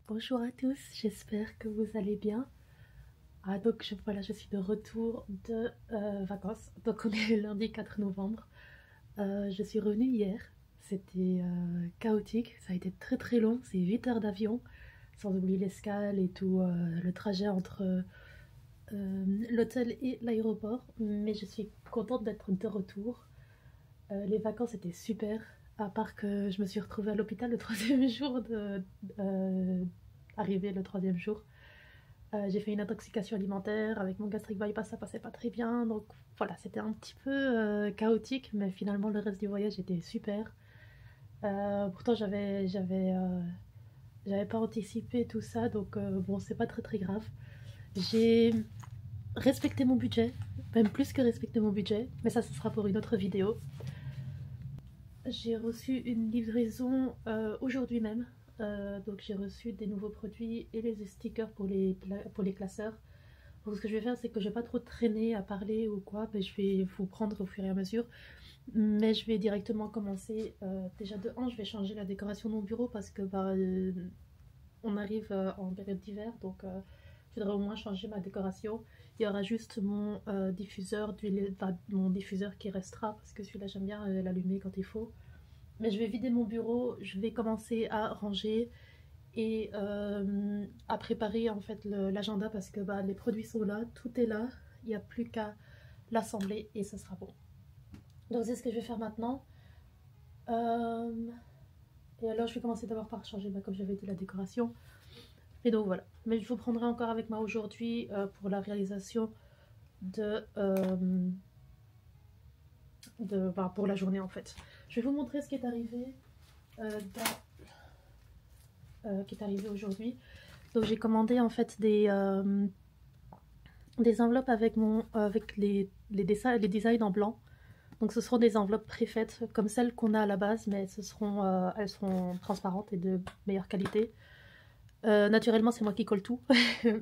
Bonjour à tous, j'espère que vous allez bien. Donc voilà, je suis de retour de vacances. Donc on est le lundi 4 novembre. Je suis revenue hier. C'était chaotique, ça a été très très long. C'est 8 heures d'avion, sans oublier l'escale et tout le trajet entre l'hôtel et l'aéroport. Mais je suis contente d'être de retour. Les vacances étaient super, à part que je me suis retrouvée à l'hôpital le troisième jour arrivé le troisième jour. J'ai fait une intoxication alimentaire avec mon gastric bypass, ça passait pas très bien, donc voilà, c'était un petit peu chaotique, mais finalement le reste du voyage était super. Pourtant j'avais pas anticipé tout ça, donc bon, c'est pas très très grave. J'ai respecté mon budget, même plus que respecté mon budget, mais ça ce sera pour une autre vidéo. J'ai reçu une livraison aujourd'hui même. Donc j'ai reçu des nouveaux produits et les stickers pour les classeurs. Donc ce que je vais faire, c'est que je vais pas trop traîner à parler ou quoi, mais je vais vous prendre au fur et à mesure. Mais je vais directement commencer. Déjà de 1, je vais changer la décoration de mon bureau parce que on arrive en période d'hiver, donc je voudrais au moins changer ma décoration. Il y aura juste mon diffuseur d'huile, mon diffuseur qui restera parce que celui-là j'aime bien l'allumer quand il faut. Mais je vais vider mon bureau, je vais commencer à ranger et à préparer en fait l'agenda parce que les produits sont là, tout est là, il n'y a plus qu'à l'assembler et ce sera bon. Donc c'est ce que je vais faire maintenant. Et alors je vais commencer d'abord par changer, comme j'avais dit, la décoration. Et donc voilà. Mais je vous prendrai encore avec moi aujourd'hui pour la réalisation pour la journée en fait. Je vais vous montrer ce qui est arrivé aujourd'hui. Donc j'ai commandé en fait des enveloppes avec les designs en blanc. Donc ce seront des enveloppes préfaites comme celles qu'on a à la base, mais elles seront transparentes et de meilleure qualité. Naturellement c'est moi qui colle tout,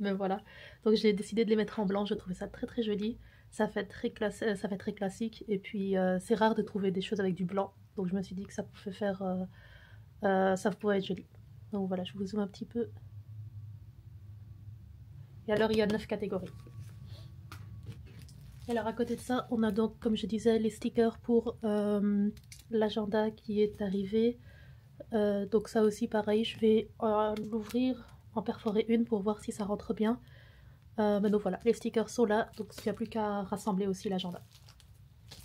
mais voilà. Donc j'ai décidé de les mettre en blanc, je trouvais ça très très joli. Ça fait très classique et puis c'est rare de trouver des choses avec du blanc. Donc je me suis dit que ça pouvait ça pourrait être joli. Donc voilà, je vous zoome un petit peu. Et alors il y a 9 catégories. Et alors à côté de ça, on a donc, comme je disais, les stickers pour l'agenda qui est arrivé. Donc ça aussi pareil, je vais l'ouvrir, en perforer une pour voir si ça rentre bien. Mais donc voilà, les stickers sont là, donc il n'y a plus qu'à rassembler aussi l'agenda.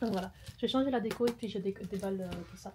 Donc voilà, je vais changer la déco et puis je déballe tout ça.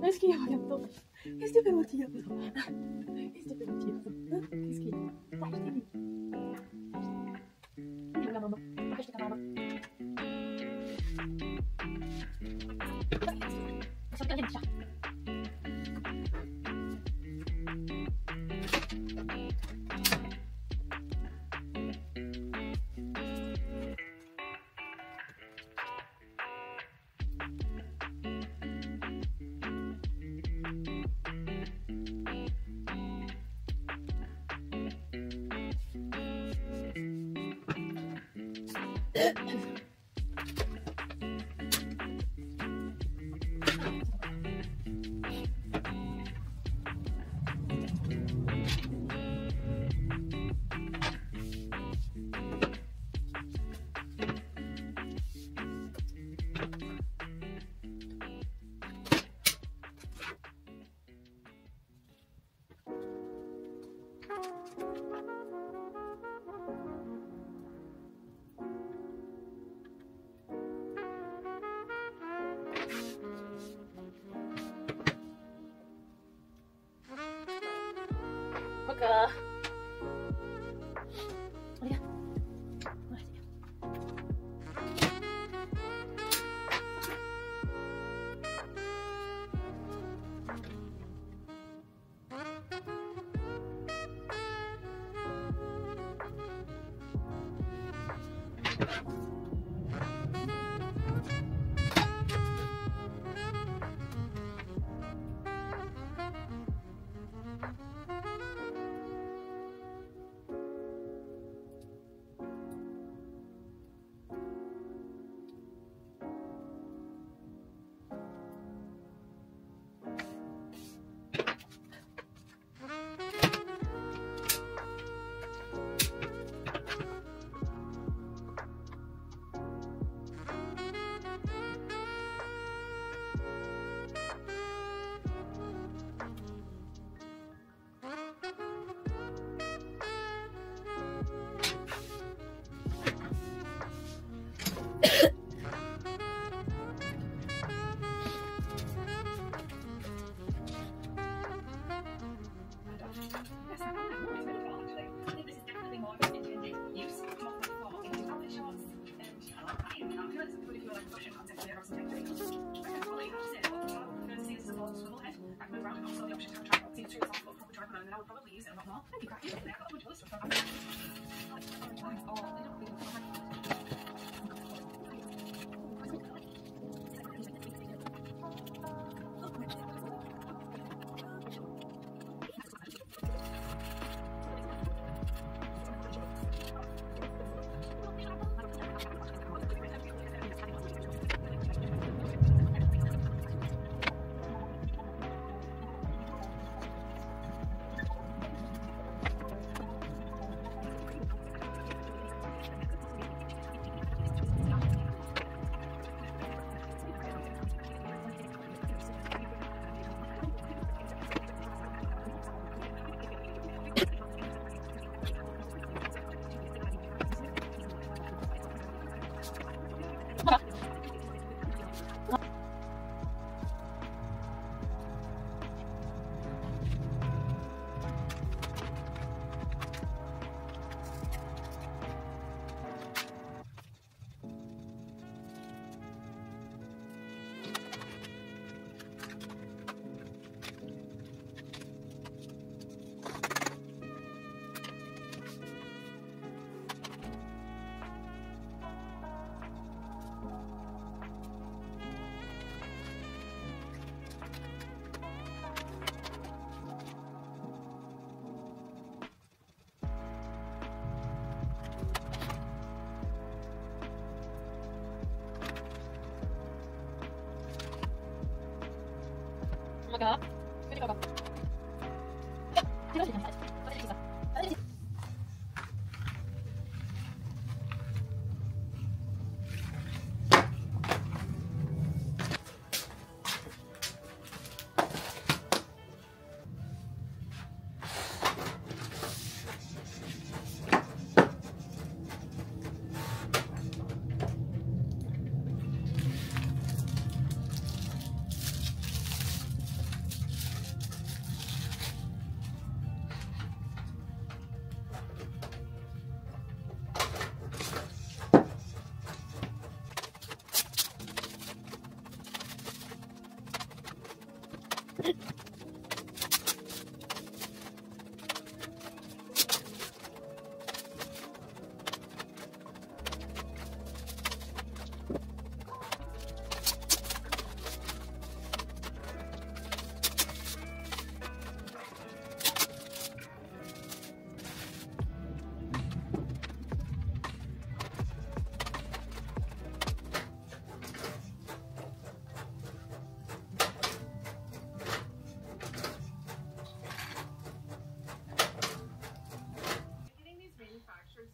Qu'est-ce qu'il y a, regarde-toi. Qu'est-ce que tu fais, mon petit garçon? Qu'est-ce que tu fais, mon petit garçon? Qu'est-ce qu'il y a? Ah, je t'ai mis. Regarde, maman. Après, je te maman. Ça fait rien, chat. Regarde. Regarde. Ouais, c'est bien.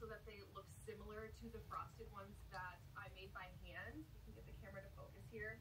So that they look similar to the frosted ones that I made by hand. You can get the camera to focus here.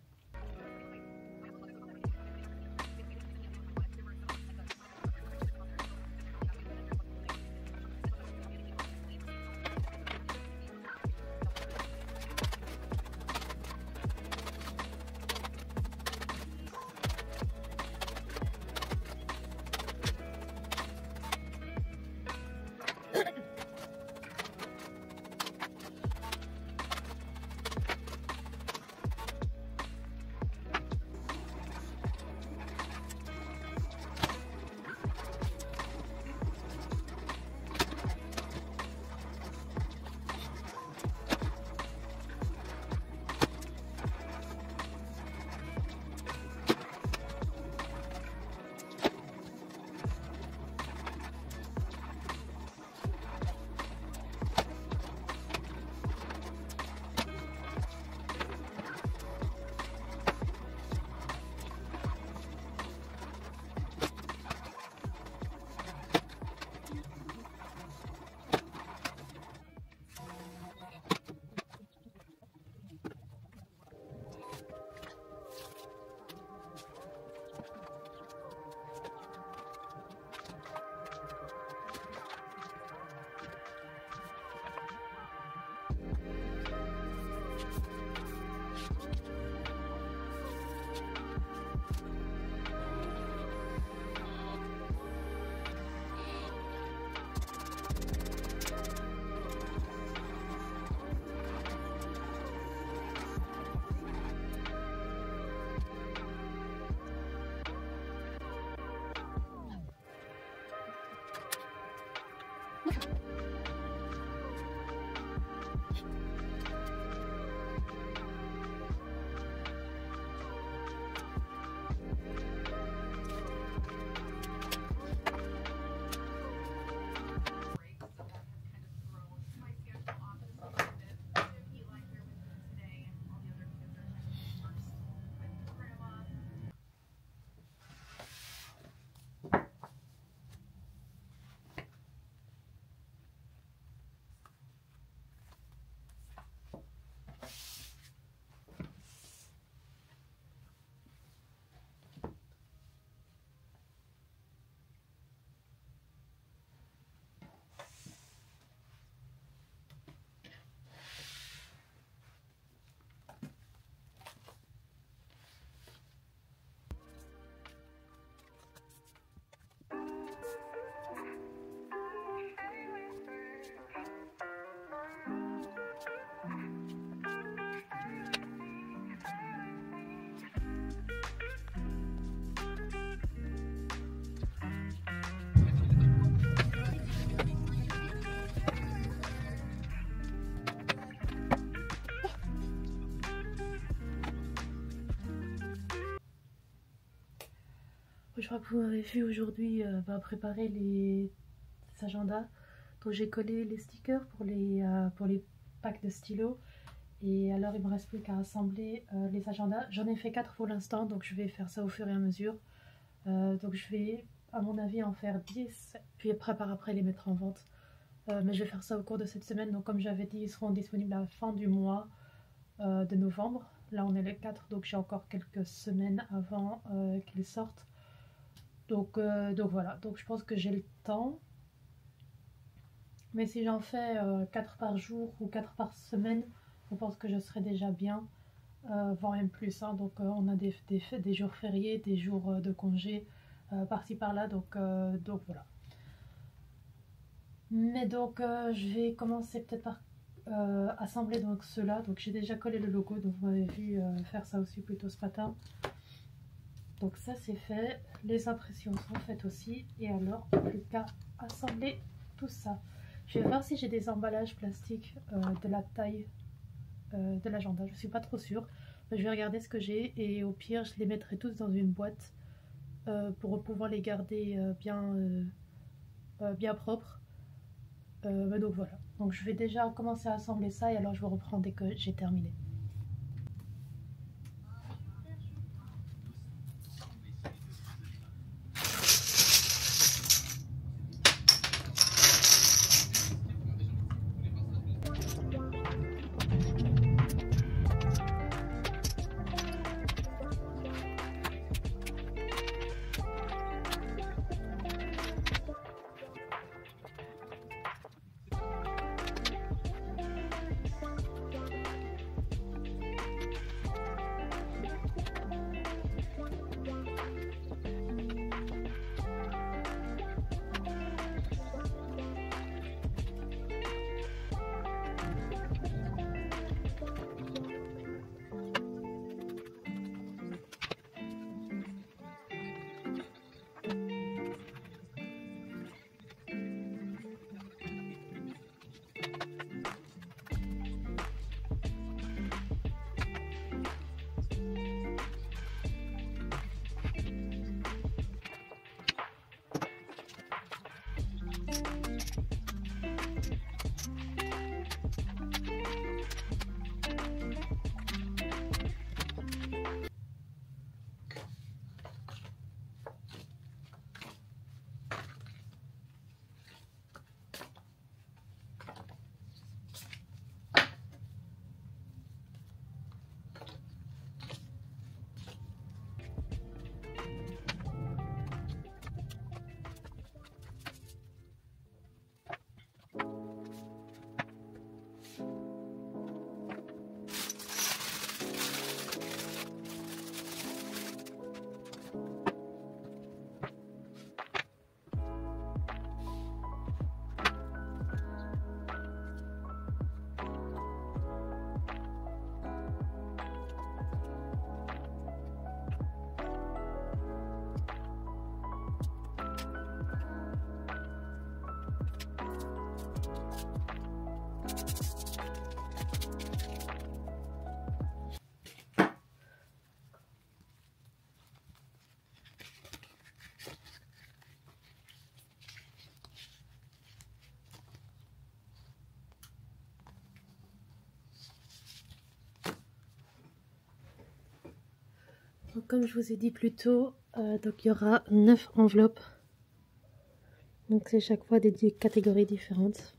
Je crois que vous m'avez vu aujourd'hui préparer les agendas. Donc j'ai collé les stickers pour les packs de stylos. Et alors il me reste plus qu'à assembler les agendas. J'en ai fait 4 pour l'instant, donc je vais faire ça au fur et à mesure. Donc je vais à mon avis en faire 10, puis après les mettre en vente. Mais je vais faire ça au cours de cette semaine. Donc comme j'avais dit, ils seront disponibles à la fin du mois de novembre. Là on est le 4, donc j'ai encore quelques semaines avant qu'ils sortent. Donc voilà, donc je pense que j'ai le temps. Mais si j'en fais 4 par jour ou 4 par semaine, je pense que je serai déjà bien, voire même plus. Hein. Donc on a des jours fériés, des jours de congé par-ci par-là, donc voilà. Mais donc je vais commencer peut-être par assembler donc ceux-là. Donc j'ai déjà collé le logo, donc vous m'avez vu faire ça aussi plutôt ce matin. Donc ça c'est fait, les impressions sont faites aussi, et alors plus qu'à assembler tout ça. Je vais voir si j'ai des emballages plastiques de la taille de l'agenda, je suis pas trop sûre. Je vais regarder ce que j'ai et au pire je les mettrai tous dans une boîte pour pouvoir les garder bien propres. Donc voilà, donc je vais déjà commencer à assembler ça et alors je vous reprends dès que j'ai terminé. Donc, comme je vous ai dit plus tôt, donc il y aura 9 enveloppes. Donc c'est chaque fois des catégories différentes.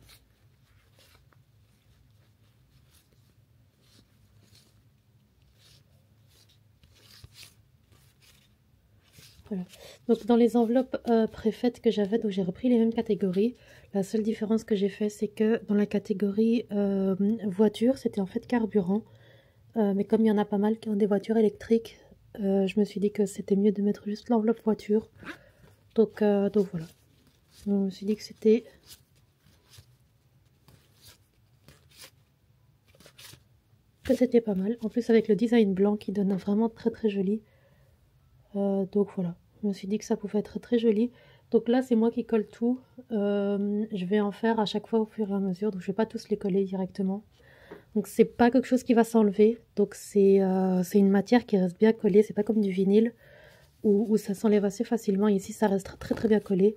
Voilà. Donc dans les enveloppes préfaites que j'avais, donc j'ai repris les mêmes catégories. La seule différence que j'ai fait, c'est que dans la catégorie voiture, c'était en fait carburant. Mais comme il y en a pas mal qui ont des voitures électriques, je me suis dit que c'était mieux de mettre juste l'enveloppe voiture. Donc voilà. Donc, je me suis dit que c'était pas mal. En plus avec le design blanc qui donne vraiment très très joli. Donc voilà. Je me suis dit que ça pouvait être très joli. Donc là c'est moi qui colle tout. Je vais en faire à chaque fois au fur et à mesure. Donc je vais pas tous les coller directement. Donc c'est pas quelque chose qui va s'enlever. Donc c'est une matière qui reste bien collée. C'est pas comme du vinyle où ça s'enlève assez facilement. Ici ça reste très très bien collé.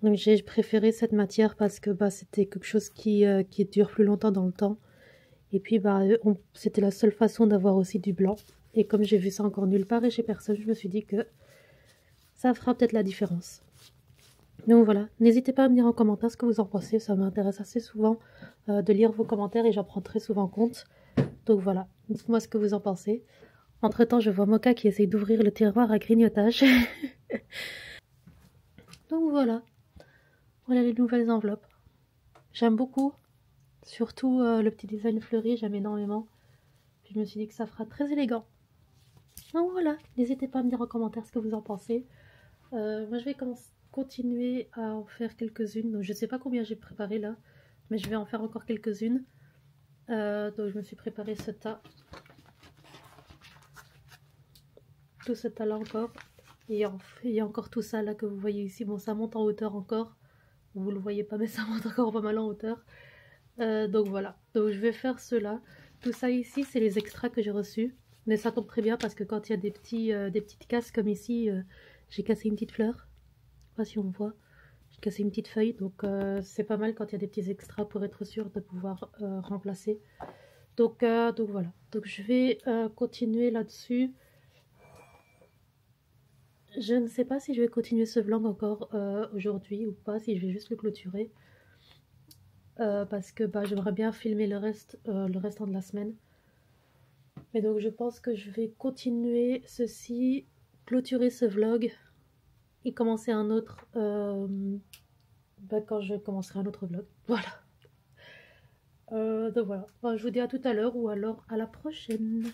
Donc j'ai préféré cette matière parce que c'était quelque chose qui dure plus longtemps dans le temps. Et puis c'était la seule façon d'avoir aussi du blanc. Et comme j'ai vu ça encore nulle part et chez personne, je me suis dit que ça fera peut-être la différence. Donc voilà, n'hésitez pas à me dire en commentaire ce que vous en pensez. Ça m'intéresse assez souvent de lire vos commentaires et j'en prends très souvent compte. Donc voilà, dites-moi ce que vous en pensez. Entre temps, je vois Mocha qui essaye d'ouvrir le tiroir à grignotage. Donc voilà. Voilà les nouvelles enveloppes. J'aime beaucoup. Surtout le petit design fleuri, j'aime énormément. Puis je me suis dit que ça fera très élégant. Donc voilà, n'hésitez pas à me dire en commentaire ce que vous en pensez. Moi je vais continuer à en faire quelques-unes. Donc je ne sais pas combien j'ai préparé là, mais je vais en faire encore quelques-unes. Donc je me suis préparé ce tas. tout ce tas là encore. Et il y a encore tout ça là que vous voyez ici. Bon, ça monte en hauteur encore. Vous le voyez pas, mais ça monte encore pas mal en hauteur. Donc voilà. Donc je vais faire cela. Tout ça ici, c'est les extras que j'ai reçus. Mais ça tombe très bien parce que quand il y a des petites casses comme ici, j'ai cassé une petite fleur. Je sais pas si on voit. J'ai cassé une petite feuille. Donc c'est pas mal quand il y a des petits extras pour être sûr de pouvoir remplacer. Donc voilà. Donc je vais continuer là-dessus. Je ne sais pas si je vais continuer ce vlog encore aujourd'hui ou pas, si je vais juste le clôturer. Parce que bah, j'aimerais bien filmer le restant de la semaine. Mais donc je pense que je vais continuer ceci, clôturer ce vlog et commencer un autre bah, quand je commencerai un autre vlog. Voilà. Donc voilà. Bah, je vous dis à tout à l'heure ou alors à la prochaine.